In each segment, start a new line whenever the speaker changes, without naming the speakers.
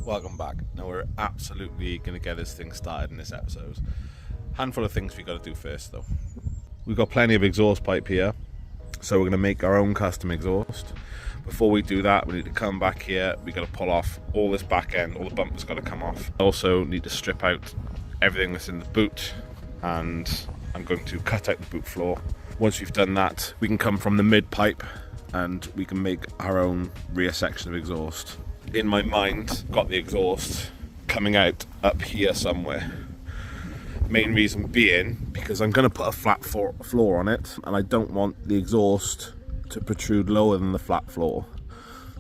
Welcome back. Now we're absolutely going to get this thing started in this episode. Handful of things we got to do first though. We've got plenty of exhaust pipe here, so we're going to make our own custom exhaust. Before we do that, we need to come back here. We got to pull off all this back end, all the bumpers got to come off. Also need to strip out everything that's in the boot, and I'm going to cut out the boot floor. Once we've done that, we can come from the mid pipe and we can make our own rear section of exhaust. In my mind, got the exhaust coming out up here somewhere. Main reason being because I'm going to put a flat floor on it, and I don't want the exhaust to protrude lower than the flat floor.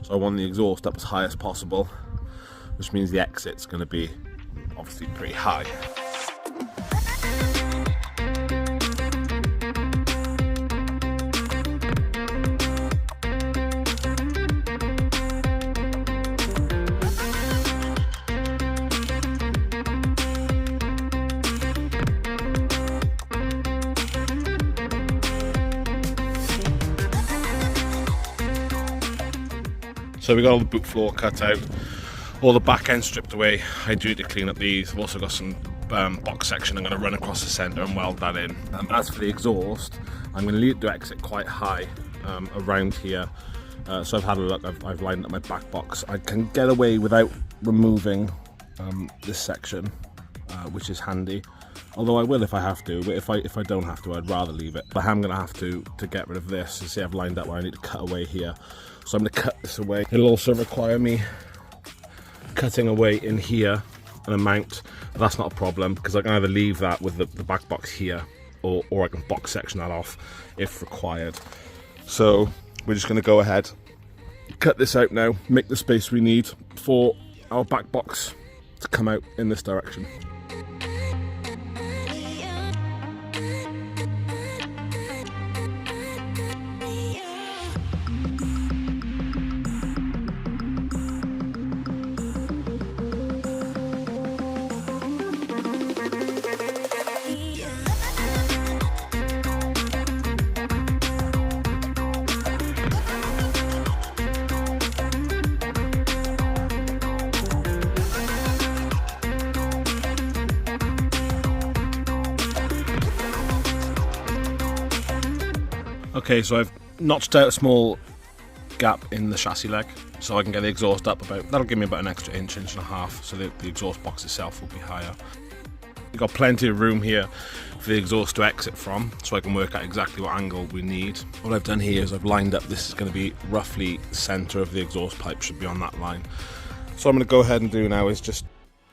So I want the exhaust up as high as possible, which means the exit's going to be obviously pretty high. So we got all the boot floor cut out, all the back end stripped away. I do need to clean up these. I've also got some box section I'm going to run across the centre and weld that in. As for the exhaust, I'm going to leave it to exit quite high around here. So I've had a look, I've lined up my back box. I can get away without removing this section, which is handy. Although I will if I have to, but if I don't have to, I'd rather leave it. But I am going to have to get rid of this. You see I've lined up where I need to cut away here. So I'm going to cut this away. It'll also require me cutting away in here an amount, but that's not a problem because I can either leave that with the back box here, or I can box section that off if required. So we're just going to go ahead, cut this out now, make the space we need for our back box to come out in this direction. Okay, so I've notched out a small gap in the chassis leg so I can get the exhaust up that'll give me about an extra inch and a half, so the exhaust box itself will be higher. We've got plenty of room here for the exhaust to exit from, so I can work out exactly what angle we need. What I've done here is I've lined up, this is going to be roughly centre of the exhaust pipe, should be on that line. So I'm going to go ahead and do now is just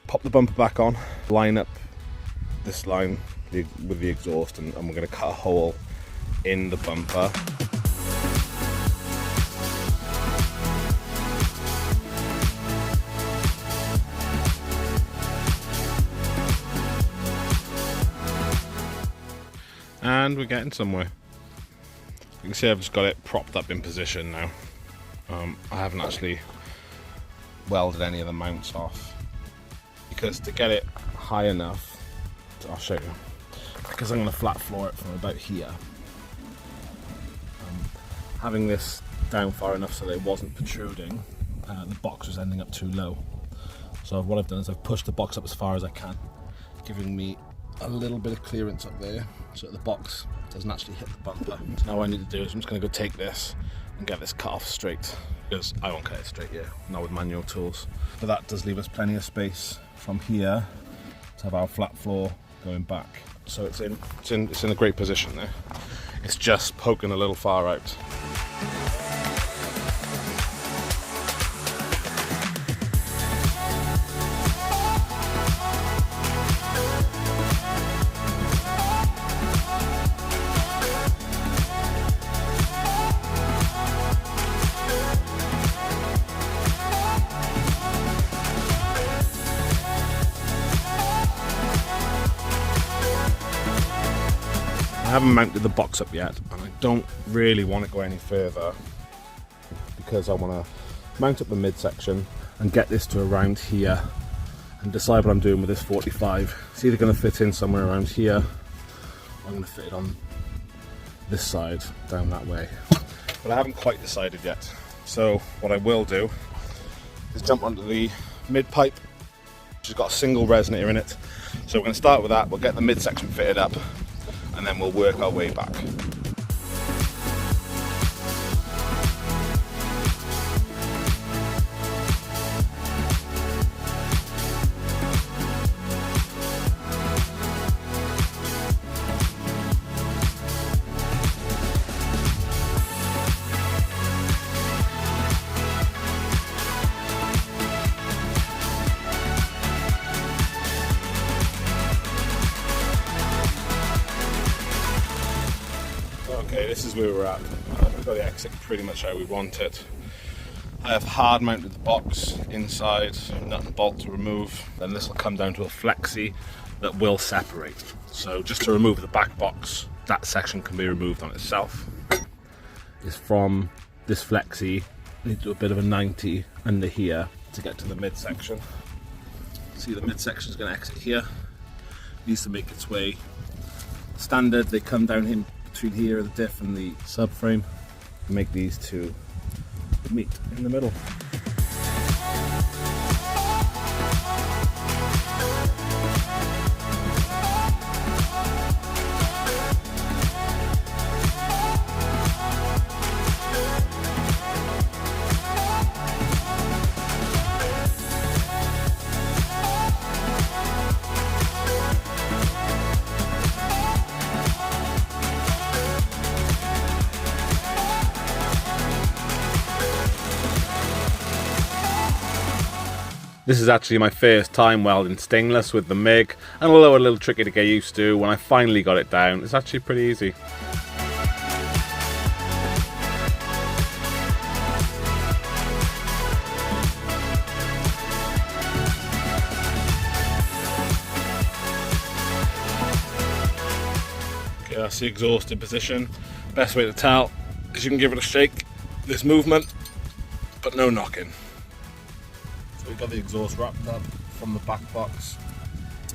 pop the bumper back on, line up this line with the exhaust, and we're going to cut a hole in the bumper. And we're getting somewhere. You can see I've just got it propped up in position now. I haven't actually welded any of the mounts off because to get it high enough, I'll show you, because I'm going to flat floor it from about here. Having this down far enough so that it wasn't protruding, the box was ending up too low. So what I've done is I've pushed the box up as far as I can, giving me a little bit of clearance up there so that the box doesn't actually hit the bumper. So now what I need to do is I'm just going to go take this and get this cut off straight, because I won't cut it straight here, not with manual tools. But that does leave us plenty of space from here to have our flat floor going back. So it's in a great position there. It's just poking a little far out. I haven't mounted the box up yet, and I don't really want to go any further because I want to mount up the midsection and get this to around here and decide what I'm doing with this 45. It's either going to fit in somewhere around here, or I'm going to fit it on this side down that way, but I haven't quite decided yet. So what I will do is jump onto the mid pipe, which has got a single resonator in it. So we're going to start with that, we'll get the midsection fitted up, and then we'll work our way back. Okay, this is where we're at. We've got the exit pretty much how we want it. I have hard mounted the box inside, nut and bolt to remove. Then this will come down to a flexi that will separate. So just to remove the back box, that section can be removed on itself. Is from this flexi, I need to do a bit of a 90 under here to get to the midsection. See, the midsection is going to exit here. Needs to make its way. Standard, they come down in between here, the diff and the subframe. Make these two meet in the middle. This is actually my first time welding stainless with the MIG, and although a little tricky to get used to, when I finally got it down, it's actually pretty easy. Okay, that's the exhaust in position. Best way to tell is you can give it a shake. There's movement, but no knocking. We've got the exhaust wrapped up from the back box.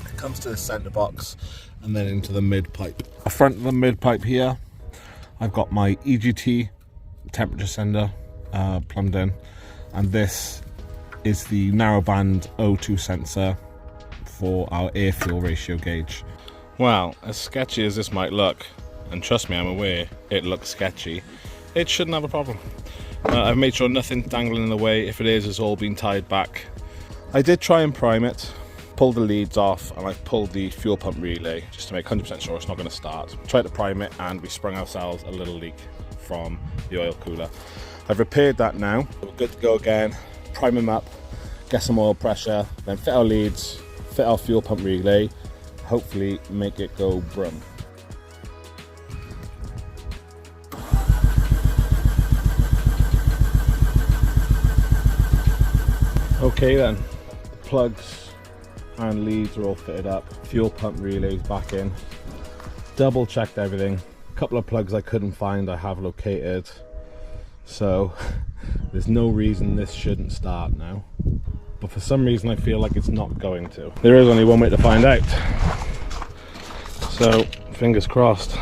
It comes to the centre box and then into the mid pipe. The front of the mid pipe here, I've got my EGT temperature sender plumbed in, and this is the narrowband O2 sensor for our air fuel ratio gauge. Well, as sketchy as this might look, and trust me, I'm aware it looks sketchy, it shouldn't have a problem. I've made sure nothing's dangling in the way. If it is, it's all been tied back. I did try and prime it, pulled the leads off, and I've pulled the fuel pump relay just to make 100% sure it's not going to start. Tried to prime it and we sprung ourselves a little leak from the oil cooler. I've repaired that now. We're good to go again. Prime them up, get some oil pressure, then fit our leads, fit our fuel pump relay, hopefully make it go brum. Okay then, plugs and leads are all fitted up, fuel pump relays back in, double checked everything. A couple of plugs I couldn't find I have located, so there's no reason this shouldn't start now, but for some reason I feel like it's not going to. There is only one way to find out, so fingers crossed.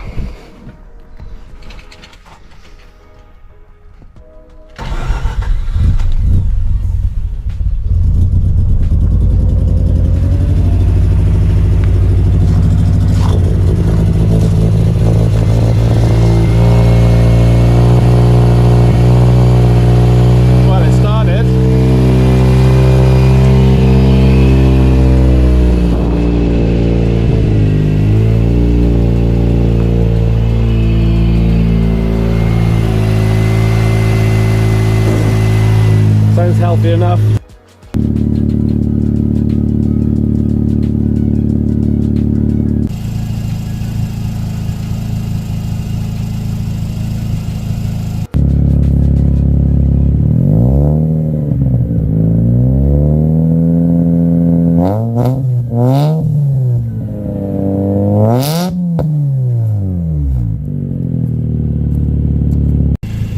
Sounds healthy enough.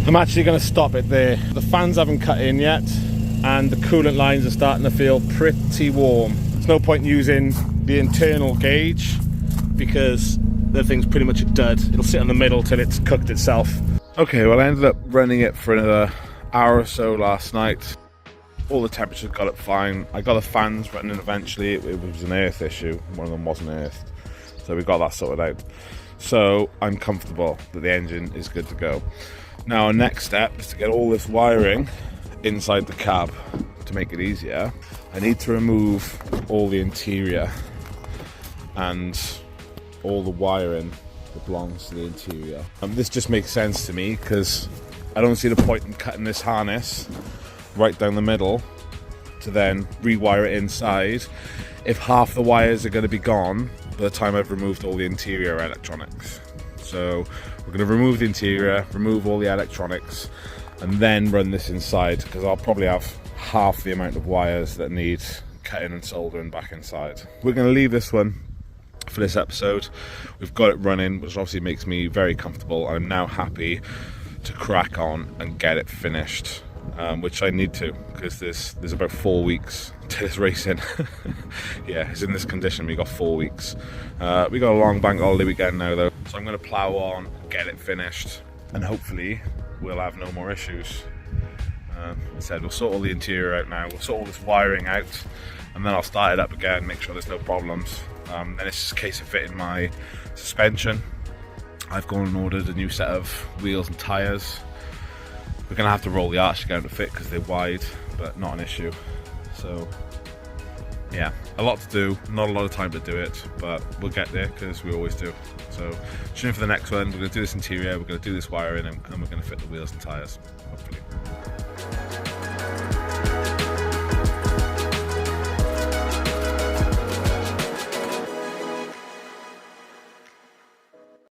I'm actually going to stop it there. The fans haven't cut in yet and the coolant lines are starting to feel pretty warm. There's no point using the internal gauge because the thing's pretty much a dud. It'll sit in the middle till it's cooked itself. Okay, well I ended up running it for another hour or so last night. all the temperatures got up fine. I got the fans running eventually. It was an earth issue. One of them wasn't earthed, so we got that sorted out. So I'm comfortable that the engine is good to go. Now our next step is to get all this wiring inside the cab. To make it easier, I need to remove all the interior and all the wiring that belongs to the interior. This just makes sense to me because I don't see the point in cutting this harness right down the middle to then rewire it inside if half the wires are going to be gone by the time I've removed all the interior electronics. So we're going to remove the interior, remove all the electronics, and then run this inside, because I'll probably have half the amount of wires that need cutting and soldering back inside. We're going to leave this one for this episode. We've got it running, which obviously makes me very comfortable. I'm now happy to crack on and get it finished, which I need to, because there's about 4 weeks to this racing. Yeah, it's in this condition. We got 4 weeks. We got a long bank holiday weekend now though, so I'm going to plough on, get it finished, and hopefully we'll have no more issues. I said we'll sort all the interior out now, we'll sort all this wiring out, and then I'll start it up again, make sure there's no problems. Then it's just a case of fitting my suspension. I've gone and ordered a new set of wheels and tyres. We're going to have to roll the arch down to fit because they're wide, but not an issue. So yeah, a lot to do, not a lot of time to do it, but we'll get there because we always do. So tune in for the next one. We're going to do this interior, we're going to do this wiring, and we're going to fit the wheels and tyres, hopefully.